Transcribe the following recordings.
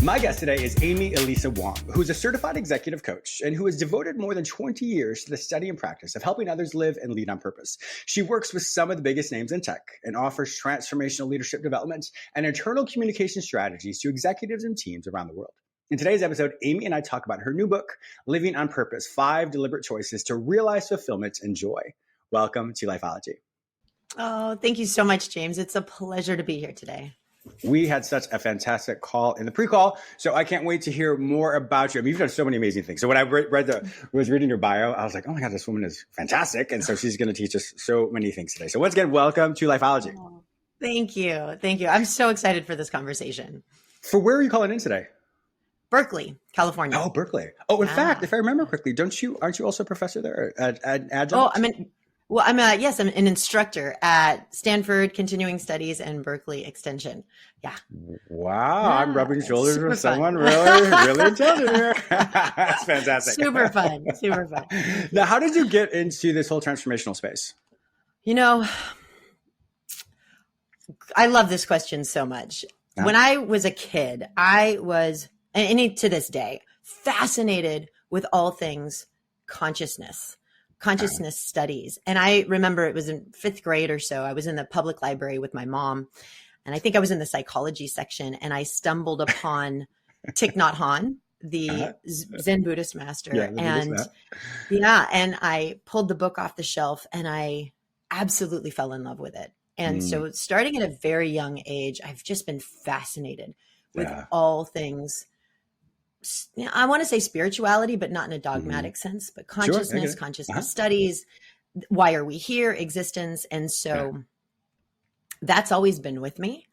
My guest today is Eliza Wong, who's a certified executive coach and who has devoted more than 20 years to the study and practice of helping others live and lead on purpose. She works with some of the biggest names in tech and offers transformational leadership development and internal communication strategies to executives and teams around the world. In today's episode, Amy and I talk about her new book, Living on Purpose, 5 Deliberate Choices to Realize Fulfillment and Joy. Welcome to LIFEOLOGY. Oh, thank you so much, James. It's a pleasure to be here today. We had such a fantastic call in the pre-call, so I can't wait to hear more about you. I mean, you've done so many amazing things. So when I was reading your bio, I was like, oh my God, this woman is fantastic. And so she's going to teach us so many things today. So once again, welcome to LIFEOLOGY. Oh, thank you. Thank you. I'm so excited for this conversation. For where are you calling in today? Berkeley, California. Oh, Berkeley. Oh, in fact, if I remember correctly, aren't you also a professor there at adjunct? Oh, I'm an instructor at Stanford Continuing Studies and Berkeley Extension. Yeah. Wow. Yeah, I'm rubbing shoulders with someone really intelligent here. That's fantastic. Super fun. Now, how did you get into this whole transformational space? You know, I love this question so much. Yeah. When I was a kid, I was, and to this day, fascinated with all things consciousness studies. And I remember it was in 5th grade or so. I was in the public library with my mom, and I think I was in the psychology section, and I stumbled upon Thich Nhat Hanh, the Zen Buddhist master. And I pulled the book off the shelf, and I absolutely fell in love with it. And so starting at a very young age, I've just been fascinated with all things. I want to say spirituality, but not in a dogmatic sense, but consciousness, consciousness studies, why are we here, existence. And so that's always been with me.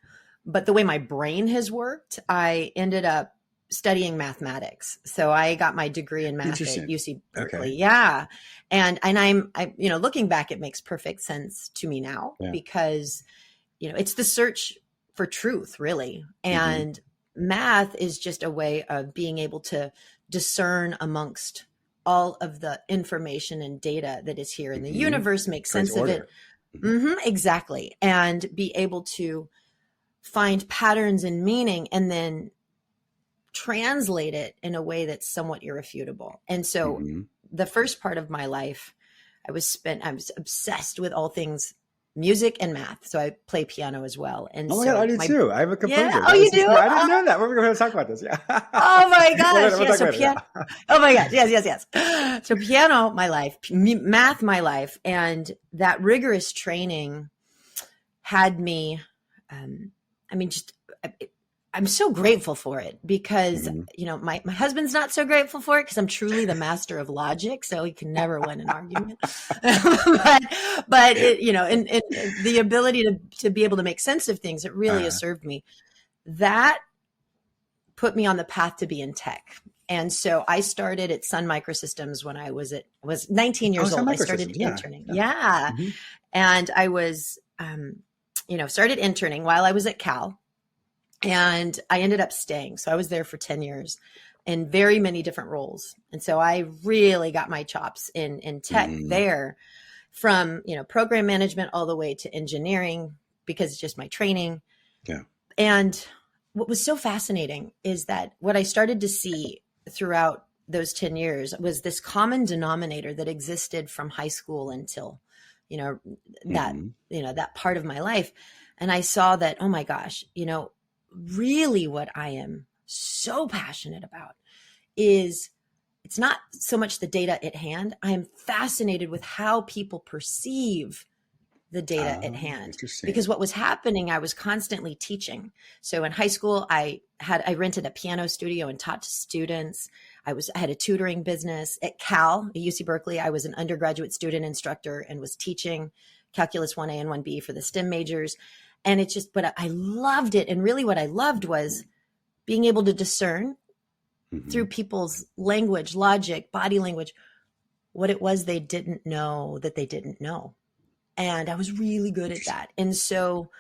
But the way my brain has worked, I ended up studying mathematics. So I got my degree in math at UC Berkeley. Okay. Yeah. And I'm looking back, it makes perfect sense to me now because, it's the search for truth, really. And math is just a way of being able to discern amongst all of the information and data that is here in the universe, make sense of it. Exactly. And be able to find patterns and meaning and then translate it in a way that's somewhat irrefutable. And so the first part of my life, I was obsessed with all things music and math. So I play piano as well. And oh my God, I do too. I have a composer. Yeah. Oh, you do? I didn't know that. We're going to talk about this. Yeah. Oh my gosh. So piano. Oh my God. Yes. So piano, my life, math, my life. And that rigorous training had me, I'm so grateful for it because, my husband's not so grateful for it because I'm truly the master of logic. So he can never win an argument, but in the ability to be able to make sense of things, it really has served me. That put me on the path to be in tech. And so I started at Sun Microsystems when I was 19 years old. I started interning. Yeah. And I was, started interning while I was at Cal. And I ended up staying. So I was there for 10 years in very many different roles. And so I really got my chops in tech there from, program management all the way to engineering because it's just my training. Yeah. And what was so fascinating is that what I started to see throughout those 10 years was this common denominator that existed from high school until, that part of my life. And I saw that, oh my gosh, really what I am so passionate about is it's not so much the data at hand. I am fascinated with how people perceive the data at hand because what was happening, I was constantly teaching. So in high school, I rented a piano studio and taught to students. I had a tutoring business at Cal, at UC Berkeley. I was an undergraduate student instructor and was teaching calculus 1A and 1B for the STEM majors. And it's just, but I loved it. And really what I loved was being able to discern through people's language, logic, body language, what it was they didn't know that they didn't know. And I was really good at that. And so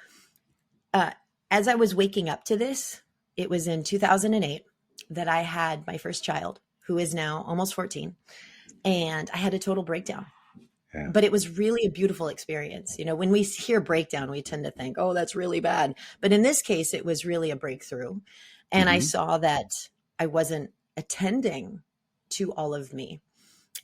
as I was waking up to this, it was in 2008 that I had my first child, who is now almost 14. And I had a total breakdown. Yeah. But it was really a beautiful experience. When we hear breakdown, we tend to think, oh, that's really bad. But in this case, it was really a breakthrough. And I saw that I wasn't attending to all of me.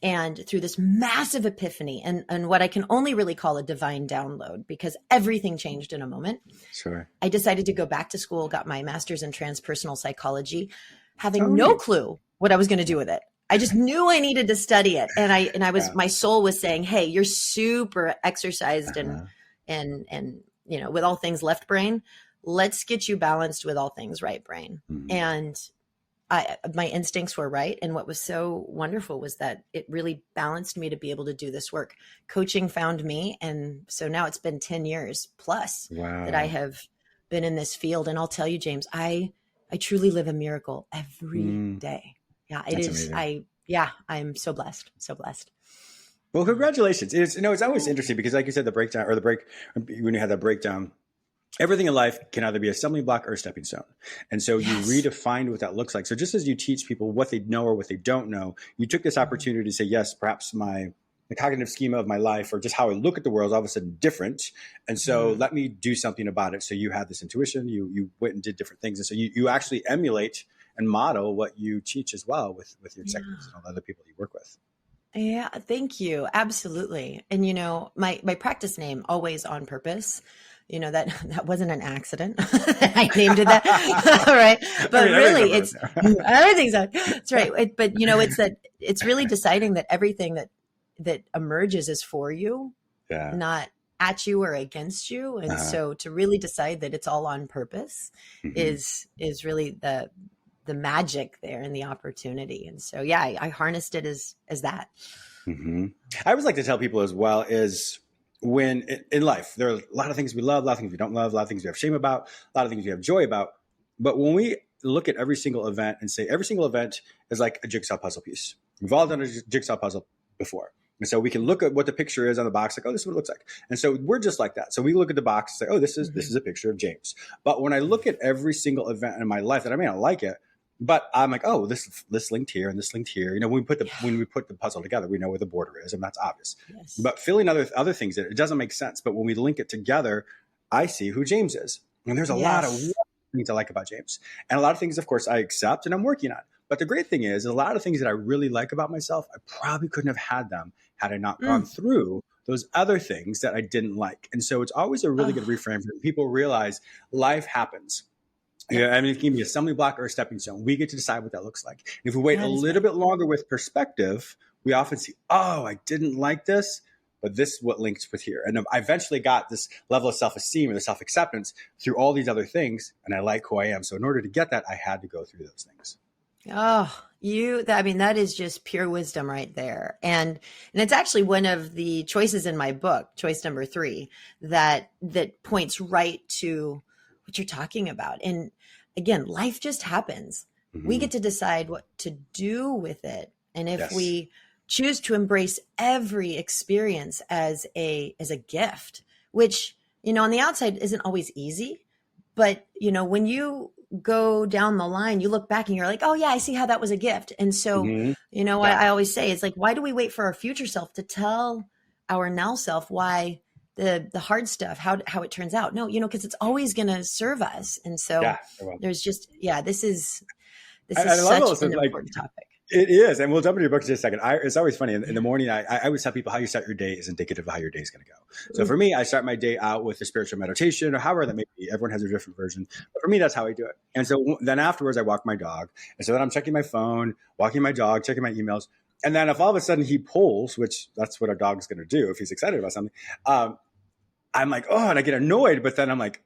And through this massive epiphany and what I can only really call a divine download, because everything changed in a moment. Sure. I decided to go back to school, got my master's in transpersonal psychology, having no clue what I was going to do with it. I just knew I needed to study it. And I was, my soul was saying, hey, you're super exercised and with all things left brain, let's get you balanced with all things right brain. And my instincts were right. And what was so wonderful was that it really balanced me to be able to do this work. Coaching found me. And so now it's been 10 years plus that I have been in this field. And I'll tell you, James, I truly live a miracle every day. Yeah, it is. Amazing. I'm so blessed. So blessed. Well, congratulations. It's always interesting because like you said, when you had that breakdown, everything in life can either be a stumbling block or a stepping stone. And so you redefined what that looks like. So just as you teach people what they know or what they don't know, you took this opportunity to say, yes, perhaps the cognitive schema of my life or just how I look at the world is all of a sudden different. And so let me do something about it. So you had this intuition, you went and did different things. And so you actually emulate and model what you teach as well with your executives and all the other people you work with. Yeah, thank you. Absolutely. And, my practice name, Always on Purpose, that wasn't an accident. I named it that. All right. But really it's everything's that's right. But it's really deciding that everything that emerges is for you, not at you or against you. And so to really decide that it's all on purpose is really the magic there and the opportunity. And so, I harnessed it as that. I always like to tell people as well is when in life, there are a lot of things we love, a lot of things we don't love, a lot of things we have shame about, a lot of things we have joy about. But when we look at every single event and say every single event is like a jigsaw puzzle piece, we've all done a jigsaw puzzle before. And so we can look at what the picture is on the box, like, oh, this is what it looks like. And so we're just like that. So we look at the box and say, oh, this is a picture of James. But when I look at every single event in my life that I may not like it, but I'm like, oh, this linked here and this linked here. When we put the puzzle together, we know where the border is, and that's obvious. Yes. But filling other things, it doesn't make sense. But when we link it together, I see who James is. And there's a lot of things I like about James. And a lot of things, of course, I accept and I'm working on. But the great thing is a lot of things that I really like about myself, I probably couldn't have had them had I not gone through those other things that I didn't like. And so it's always a really good reframe for people realize life happens. Yeah, I mean, it can be a stumbling block or a stepping stone. We get to decide what that looks like. And if we wait a little bit longer with perspective, we often see, oh, I didn't like this, but this is what links with here. And I eventually got this level of self-esteem and the self-acceptance through all these other things. And I like who I am. So in order to get that, I had to go through those things. Oh, that is just pure wisdom right there. And it's actually one of the choices in my book, choice number 3, that points right to what you're talking about. And again, life just happens. We get to decide what to do with it. And if we choose to embrace every experience as a gift, which, on the outside isn't always easy, but when you go down the line, you look back and you're like, oh yeah, I see how that was a gift. And so, I always say, it's like, why do we wait for our future self to tell our now self why the hard stuff, how it turns out? No, because it's always going to serve us. And so there's just, this is such an important topic. It is. And we'll jump into your book in just a second. It's always funny. In the morning, I always tell people how you start your day is indicative of how your day is going to go. So for me, I start my day out with a spiritual meditation or however that may be. Everyone has a different version. But for me, that's how I do it. And so then afterwards, I walk my dog. And so then I'm checking my phone, walking my dog, checking my emails. And then if all of a sudden he pulls, which that's what our dog is going to do if he's excited about something, I'm like, oh, and I get annoyed. But then I'm like,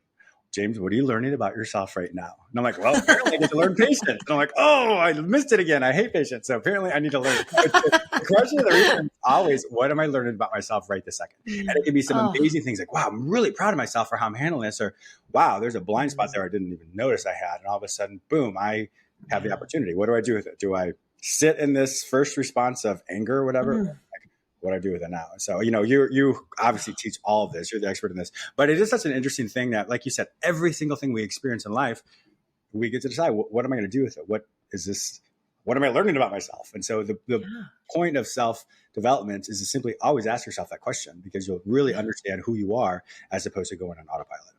James, what are you learning about yourself right now? And I'm like, well, apparently I get to learn patience. And I'm like, oh, I missed it again. I hate patience. So apparently I need to learn. The question of the reason is always, what am I learning about myself right this second? And it can be some amazing things like, wow, I'm really proud of myself for how I'm handling this. Or, wow, there's a blind spot there I didn't even notice I had. And all of a sudden, boom, I have the opportunity. What do I do with it? Do I sit in this first response of anger or whatever? What I do with it now. So, you obviously teach all of this. You're the expert in this, but it is such an interesting thing that, like you said, every single thing we experience in life, we get to decide what am I going to do with it? What is this? What am I learning about myself? And so the point of self-development is to simply always ask yourself that question, because you'll really understand who you are as opposed to going on autopilot.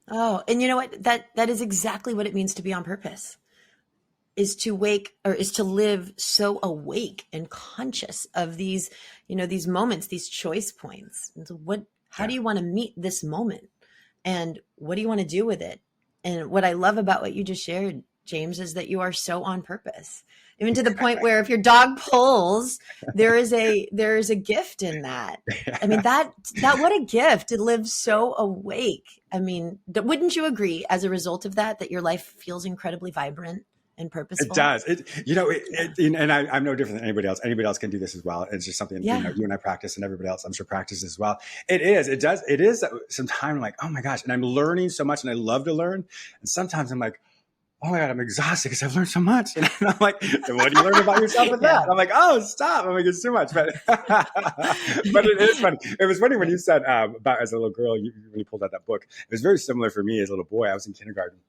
Oh, and you know what? That is exactly what it means to be on purpose. is to live so awake and conscious of these, these moments, these choice points. And so how do you want to meet this moment? And what do you want to do with it? And what I love about what you just shared, James, is that you are so on purpose, even to the point where if your dog pulls, there is a gift in that. I mean, that what a gift to live so awake. I mean, wouldn't you agree as a result of that your life feels incredibly vibrant and purposeful? It does. And I'm no different than anybody else. Anybody else can do this as well. It's just something you and I practice, and everybody else I'm sure practices as well. It is. It does. It is sometimes like, oh my gosh, and I'm learning so much, and I love to learn. And sometimes I'm like, oh my God, I'm exhausted because I've learned so much. And I'm like, what do you learn about yourself with that? I'm like, oh, stop. I'm like, it's too much. But it is funny. It was funny when you said about as a little girl, when you pulled out that book. It was very similar for me as a little boy. I was in kindergarten.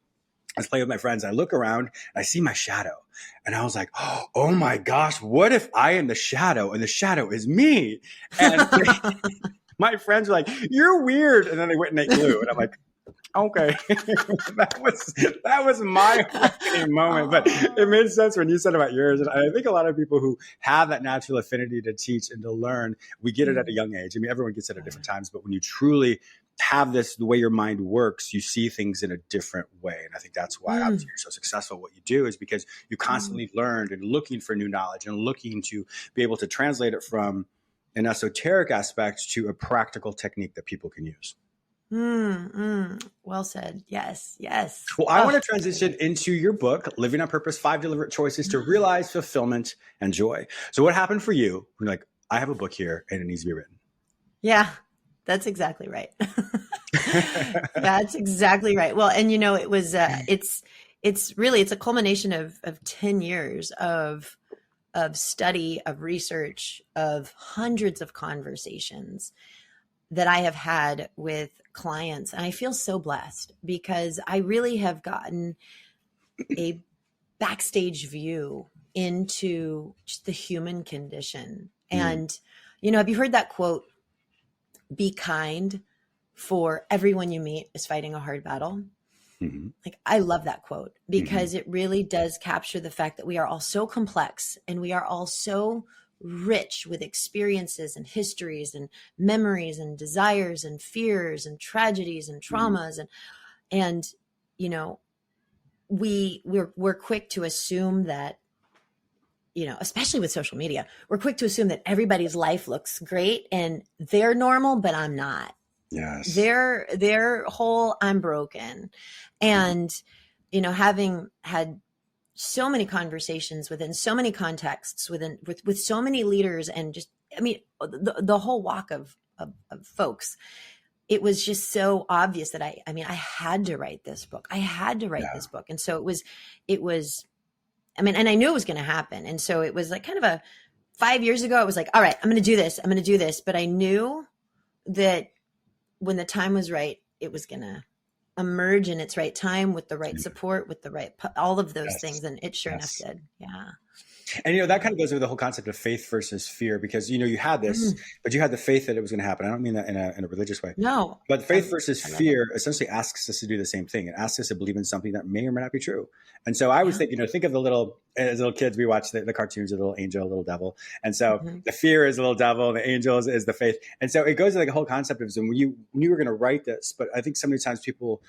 I was playing with my friends. I look around and I see my shadow. And I was like, oh my gosh, what if I am the shadow and the shadow is me? And my friends were like, you're weird. And then they went and ate glue. And I'm like, okay, that was my moment, but it made sense when you said about yours. And I think a lot of people who have that natural affinity to teach and to learn, we get it at a young age. I mean, everyone gets it at different times, but when you truly have this, the way your mind works, you see things in a different way. And I think that's why obviously you're so successful. What you do is because you constantly learned and looking for new knowledge and looking to be able to translate it from an esoteric aspect to a practical technique that people can use. Well said. Yes. Yes. Well, I want to transition into your book, Living on Purpose, 5 Deliberate Choices to Realize Fulfillment and Joy. So what happened for you? You're like, I have a book here and it needs to be written. Yeah, that's exactly right. That's exactly right. Well, and it was, it's a culmination of 10 years of study, of research, of hundreds of conversations that I have had with clients. And I feel so blessed because I really have gotten a backstage view into just the human condition. And, have you heard that quote, be kind, for everyone you meet is fighting a hard battle? Mm-hmm. Like, I love that quote because it really does capture the fact that we are all so complex and we are all so rich with experiences and histories and memories and desires and fears and tragedies and traumas. And we're quick to assume that, especially with social media, we're quick to assume that everybody's life looks great and they're normal, but I'm not. Yes. They're whole, I'm broken. And, having had so many conversations within so many contexts with so many leaders and just, the whole walk of folks, it was just so obvious that I had to write this book. I had to write this book. And so it was, and I knew it was going to happen. And so it was like kind of 5 years ago, I was like, all right, I'm going to do this. But I knew that when the time was right, it was going to emerge in its right time with the right support, with the right, all of those things. And it sure enough did. Yeah. And, that kind of goes with the whole concept of faith versus fear, because, you had this, but you had the faith that it was going to happen. I don't mean that in a religious way. No. But faith versus fear essentially asks us to do the same thing. It asks us to believe in something that may or may not be true. And so I always think, think of as little kids, we watch the cartoons, a little angel, a little devil. And so the fear is a little devil, and the angel is the faith. And so it goes to the whole concept of when you were going to write this, but I think so many times people,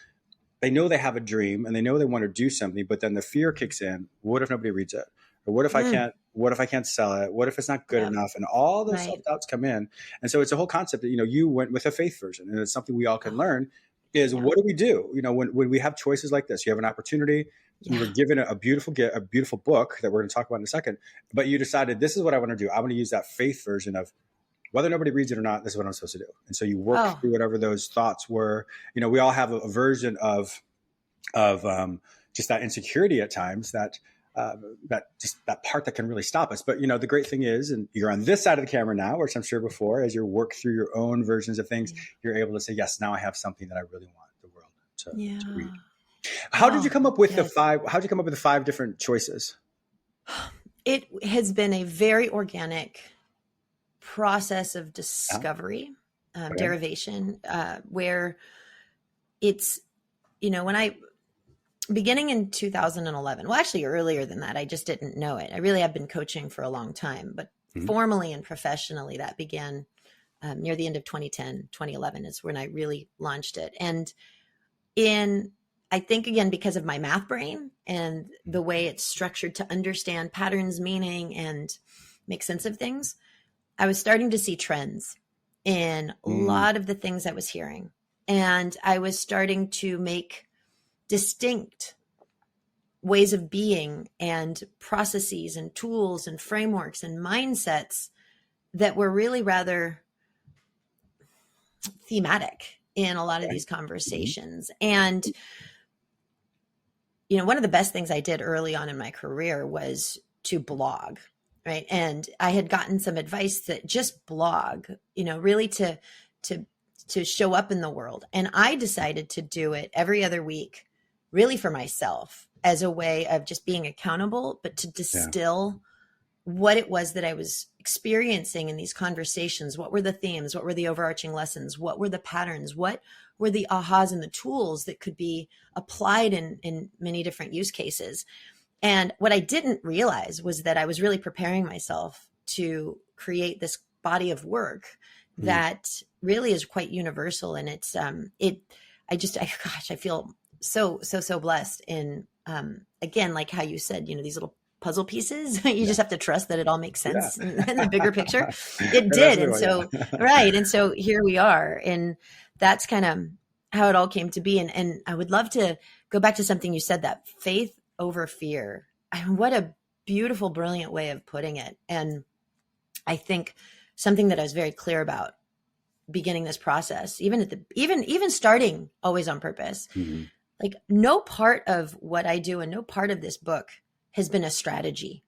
they know they have a dream and they know they want to do something, but then the fear kicks in. What if nobody reads it? Or what if I can't sell it? What if it's not good enough? And all those self-doubts come in. And so it's a whole concept that, you went with a faith version, and it's something we all can learn is what do we do? When we have choices like this, you have an opportunity, you were given a beautiful book that we're going to talk about in a second, but you decided this is what I want to do. I want to use that faith version of whether nobody reads it or not, this is what I'm supposed to do. And so you work through whatever those thoughts were. We all have a version of just that insecurity at times, that part that can really stop us. But, the great thing is, and you're on this side of the camera now, which I'm sure before, as you work through your own versions of things, you're able to say, yes, now I have something that I really want the world to read. How did you come up with the 5 different choices? It has been a very organic process of discovery, derivation, where it's, when beginning in 2011. Well, actually earlier than that. I just didn't know it. I really have been coaching for a long time, but formally and professionally that began near the end of 2010, 2011 is when I really launched it. And I think, again, because of my math brain and the way it's structured to understand patterns, meaning, and make sense of things, I was starting to see trends in a lot of the things I was hearing. And I was starting to make distinct ways of being and processes and tools and frameworks and mindsets that were really rather thematic in a lot of these conversations. And, you know, one of the best things I did early on in my career was to blog, right? And I had gotten some advice that just blog, you know, really to show up in the world. And I decided to do it every other week, really for myself, as a way of just being accountable, but to distill what it was that I was experiencing in these conversations. What were the themes? What were the overarching lessons? What were the patterns? What were the ahas and the tools that could be applied in many different use cases? And what I didn't realize was that I was really preparing myself to create this body of work that really is quite universal. And it's, I feel so blessed in, again, like how you said, you know, these little puzzle pieces, you just have to trust that it all makes sense in the bigger picture. It did. And so, right. And so here we are. And that's kind of how it all came to be. And I would love to go back to something you said, that faith over fear. What a beautiful, brilliant way of putting it. And I think something that I was very clear about beginning this process, even starting Always on Purpose, like no part of what I do and no part of this book has been a strategy.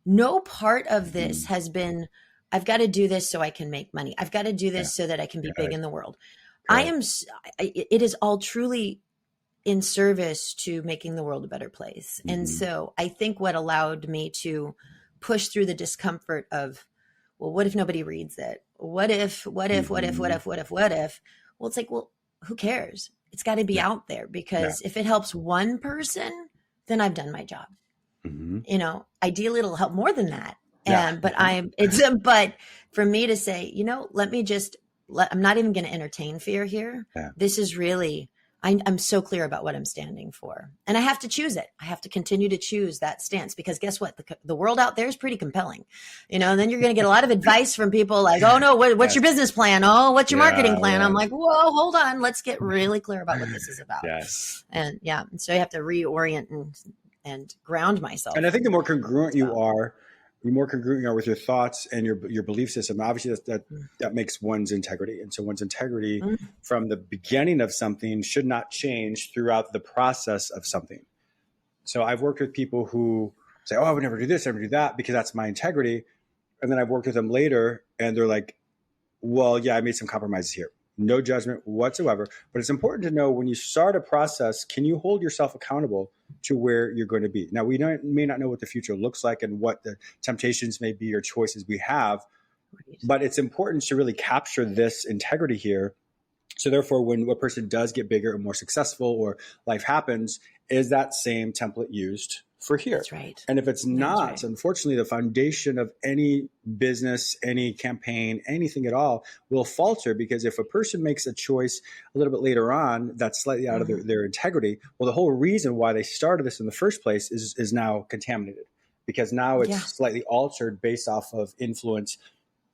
No part of this has been, I've got to do this so I can make money. I've got to do this so that I can be big in the world. It is all truly in service to making the world a better place. And so I think what allowed me to push through the discomfort of, well, what if nobody reads it? What if? Well, it's like, well, who cares? It's got to be out there, because if it helps one person, then I've done my job. You know, ideally it'll help more than that. But for me to say, you know, I'm not even going to entertain fear here. This is really, I'm so clear about what I'm standing for, and I have to choose it. I have to continue to choose that stance, because guess what? The world out there is pretty compelling, you know, and then you're going to get a lot of advice from people like, oh no, what's your business plan? Oh, what's your marketing plan? I'm like, whoa, hold on. Let's get really clear about what this is about. And so you have to reorient and ground myself. And I think the more congruent you are, the more congruent you are with your thoughts and your belief system, obviously that makes one's integrity. And so one's integrity from the beginning of something should not change throughout the process of something. So I've worked with people who say, oh, I would never do this, I would never do that, because that's my integrity. And then I've worked with them later and they're like, well, yeah, I made some compromises here. No judgment whatsoever. But it's important to know, when you start a process, can you hold yourself accountable to where you're going to be? Now, we may not know what the future looks like and what the temptations may be or choices we have, but it's important to really capture this integrity here. So therefore, when a person does get bigger and more successful, or life happens, is that same template used for here? That's right. And if it's not, unfortunately, the foundation of any business, any campaign, anything at all will falter, because if a person makes a choice a little bit later on that's slightly out of their integrity, well, the whole reason why they started this in the first place is now contaminated, because now it's slightly altered based off of influence.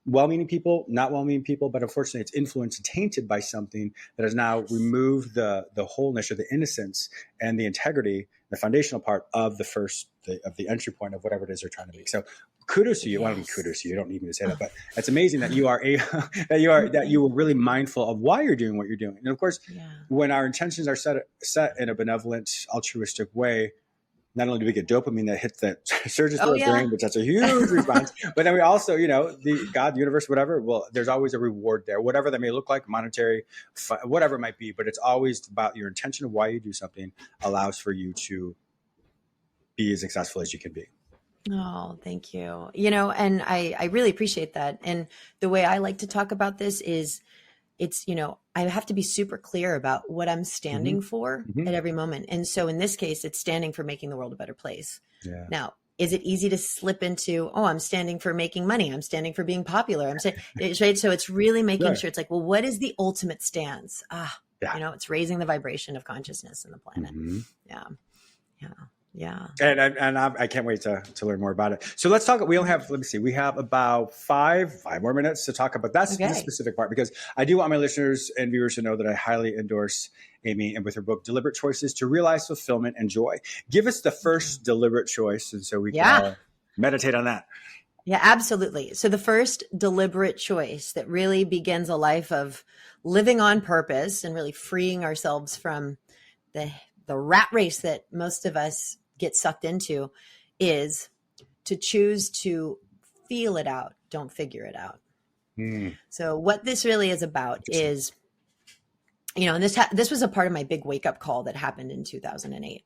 Well-meaning people, not well-meaning people, but unfortunately it's influenced and tainted by something that has now removed the wholeness or the innocence and the integrity, the foundational part of the entry point of whatever it is they're trying to make. So kudos to you. Well, I don't mean kudos to you. You don't need me to say that, but it's amazing that you are that you were really mindful of why you're doing what you're doing. And of course, when our intentions are set in a benevolent, altruistic way, not only do we get dopamine that hits that surges through our brain, which that's a huge response, but then we also, you know, God, the universe, whatever, well, there's always a reward there, whatever that may look like, monetary, whatever it might be, but it's always about your intention of why you do something allows for you to be as successful as you can be. Oh, thank you. You know, and I really appreciate that. And the way I like to talk about this is, it's, you know, I have to be super clear about what I'm standing for Mm-hmm. at every moment. And so in this case, it's standing for making the world a better place. Yeah. Now, is it easy to slip into, oh, I'm standing for making money. I'm standing for being popular. I'm saying, right. So it's really making sure it's like, well, what is the ultimate stance? It's raising the vibration of consciousness in the planet. Mm-hmm. Yeah. And I can't wait to learn more about it. So let's talk. We only have, let me see, we have about five more minutes to talk about this specific part, because I do want my listeners and viewers to know that I highly endorse Amy and with her book, Deliberate Choices to Realize Fulfillment and Joy. Give us the first deliberate choice, and so we can all meditate on that. Yeah, absolutely. So the first deliberate choice that really begins a life of living on purpose and really freeing ourselves from the rat race that most of us get sucked into is to choose to feel it out. Don't figure it out. So what this really is about is, and this was a part of my big wake up call that happened in 2008.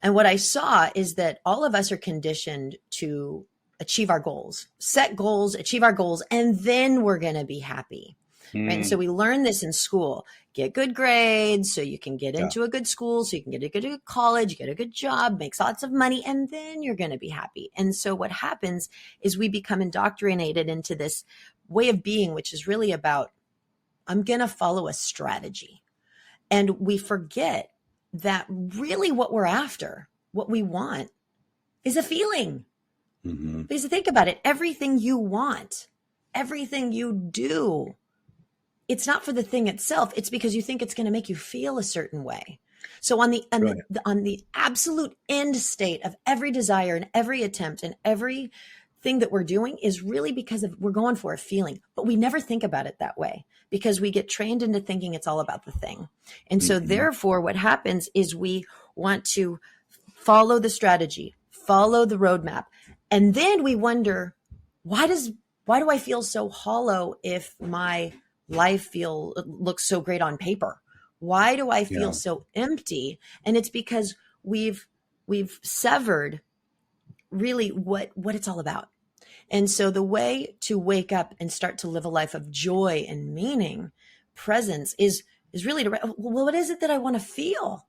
And what I saw is that all of us are conditioned to achieve our goals, set goals, achieve our goals, and then we're going to be happy. Right. And so we learn this in school, get good grades so you can get into a good school, so you can get a good college, get a good job, make lots of money, and then you're going to be happy. And so what happens is we become indoctrinated into this way of being, which is really about, I'm going to follow a strategy. And we forget that really what we're after, what we want, is a feeling. Because think about it, everything you want, everything you do, it's not for the thing itself. It's because you think it's going to make you feel a certain way. So on the absolute end state of every desire and every attempt and every thing that we're doing is really because we're going for a feeling, but we never think about it that way because we get trained into thinking it's all about the thing. And so therefore what happens is we want to follow the strategy, follow the roadmap. And then we wonder, why do I feel so hollow if my life looks so great on paper? Why do I feel so empty? And it's because we've severed really what it's all about. And so the way to wake up and start to live a life of joy and meaning, presence is really to, well, what is it that I want to feel?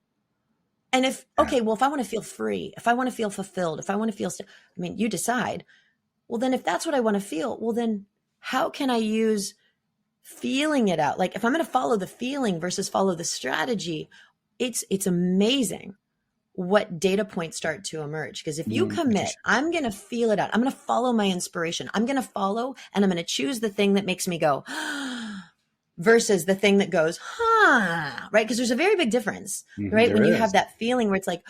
And if I want to feel free, if I want to feel fulfilled, if I want to feel, you decide. Well, then if that's what I want to feel, well, then how can I use feeling it out? Like if I'm going to follow the feeling versus follow the strategy, it's amazing what data points start to emerge. Because if you commit, I'm going to feel it out. I'm going to follow my inspiration. I'm going to follow and I'm going to choose the thing that makes me go, versus the thing that goes, right? Because there's a very big difference, right? When you have that feeling where it's like,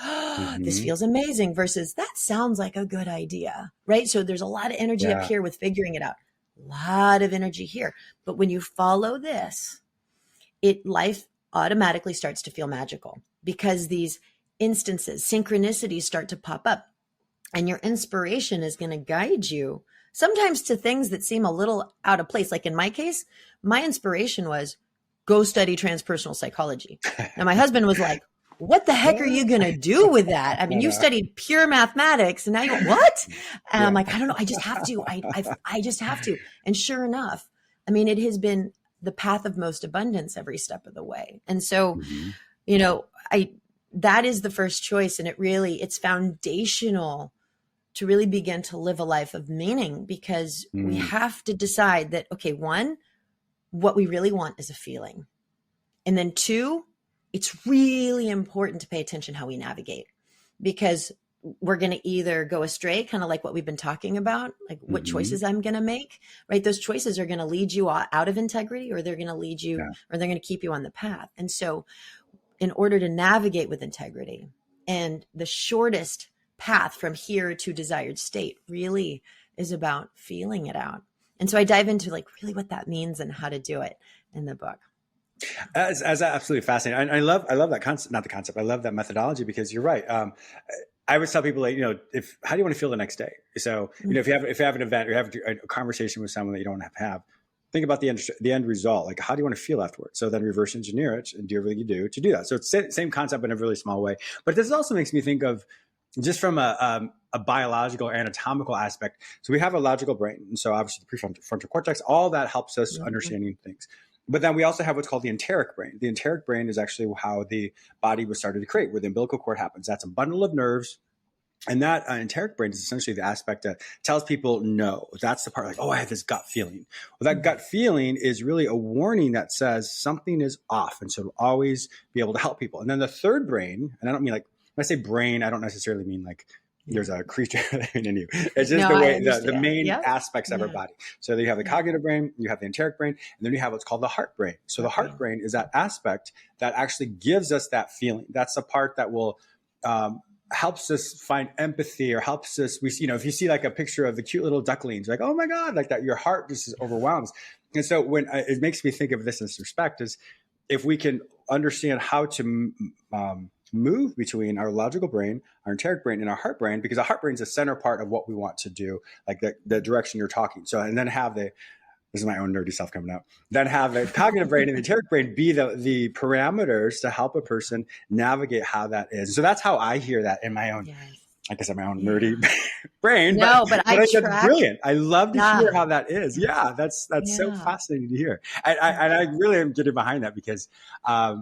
this feels amazing versus that sounds like a good idea, right? So there's a lot of energy up here with figuring it out. A lot of energy here. But when you follow this, life automatically starts to feel magical because these instances, synchronicities start to pop up and your inspiration is going to guide you sometimes to things that seem a little out of place. Like in my case, my inspiration was go study transpersonal psychology. Now my husband was like, what the heck are you going to do with that? I mean, you studied pure mathematics and now you're what? And I'm like, I don't know. I just have to. I just have to. And sure enough, it has been the path of most abundance every step of the way. And so, that is the first choice. And it's foundational to really begin to live a life of meaning because we have to decide that, okay, one, what we really want is a feeling. And then two, it's really important to pay attention how we navigate because we're going to either go astray, kind of like what we've been talking about, like what choices I'm going to make, right? Those choices are going to lead you out of integrity or they're going to lead you or they're going to keep you on the path. And so in order to navigate with integrity and the shortest path from here to desired state really is about feeling it out. And so I dive into really what that means and how to do it in the book. As absolutely fascinating. I love that concept, not the concept. I love that methodology because you're right. I always tell people, how do you want to feel the next day? So, if you have an event or you have a conversation with someone that you don't have, think about the end result. Like, how do you want to feel afterwards? So then reverse engineer it and do everything you do to do that. So it's the same concept in a really small way. But this also makes me think of just from a biological anatomical aspect. So we have a logical brain. And so obviously the prefrontal cortex, all that helps us understanding things. But then we also have what's called the enteric brain. The enteric brain is actually how the body was started to create, where the umbilical cord happens. That's a bundle of nerves. And that enteric brain is essentially the aspect that tells people no. That's the part like, oh, I have this gut feeling. Well, that gut feeling is really a warning that says something is off. And so it'll always be able to help people. And then the third brain, and I don't mean like, when I say brain, I don't necessarily mean like there's a creature in you. It's just the way, the main aspects of our body. So you have the cognitive brain, you have the enteric brain, and then you have what's called the heart brain. So the heart brain is that aspect that actually gives us that feeling. That's the part that will, helps us find empathy, or helps us, if you see like a picture of the cute little ducklings, like, oh my God, like that, your heart just overwhelms. And so when it makes me think of this in this respect is if we can understand how to move between our logical brain, our enteric brain, and our heart brain, because our heart brain is the center part of what we want to do, like the direction you're talking. So, and then have this is my own nerdy self coming out. Then have the cognitive brain and the enteric brain be the parameters to help a person navigate how that is. So that's how I hear that in my own, I guess, my own nerdy brain. No, but I think that's brilliant. I love to hear how that is. Yeah, that's so fascinating to hear. And I really am getting behind that because I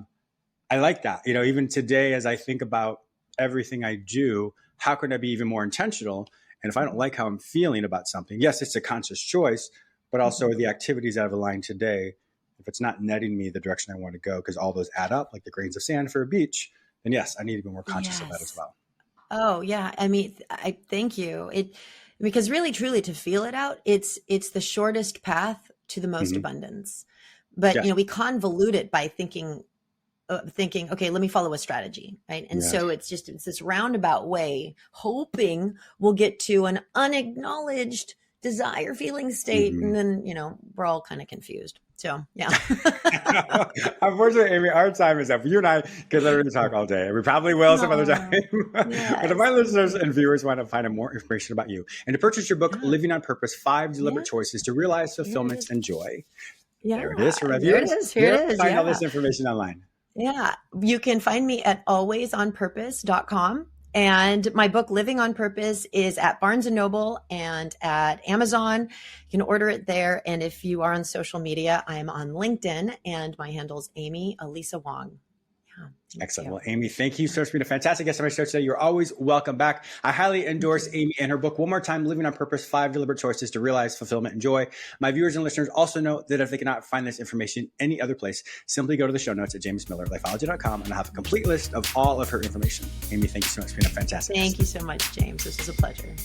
like that. Even today, as I think about everything I do, how can I be even more intentional? And if I don't like how I'm feeling about something, yes, it's a conscious choice, but also the activities that I've aligned today, if it's not netting me the direction I want to go, because all those add up like the grains of sand for a beach, then yes, I need to be more conscious of that as well. Oh yeah. I mean, I thank you. Because really, truly to feel it out, it's the shortest path to the most abundance. But, we convolute it by thinking, okay, let me follow a strategy. Right. And so it's this roundabout way, hoping we'll get to an unacknowledged desire feeling state. And then, we're all kind of confused. So, yeah. Unfortunately, Amy, our time is up. You and I could literally talk all day. We probably will some other time. But if my listeners and viewers want to find out more information about you and to purchase your book, Living on Purpose, 5 Deliberate Choices to Realize Fulfillment and Joy. There it is for my viewers. Here it is. Find all this information online. Yeah. You can find me at alwaysonpurpose.com. And my book, Living on Purpose, is at Barnes & Noble and at Amazon. You can order it there. And if you are on social media, I am on LinkedIn, and my handle is Amy Eliza Wong. Excellent. Well, Amy, thank you so much for being a fantastic guest on my show today. You're always welcome back. I highly endorse Amy and her book, one more time, Living on Purpose, 5 Deliberate Choices to Realize Fulfillment and Joy. My viewers and listeners also know that if they cannot find this information any other place, simply go to the show notes at jamesmiller.lifelogy.com, and I'll have a complete list of all of her information. Amy, thank you so much for being a fantastic guest. Thank you so much, James. This was a pleasure.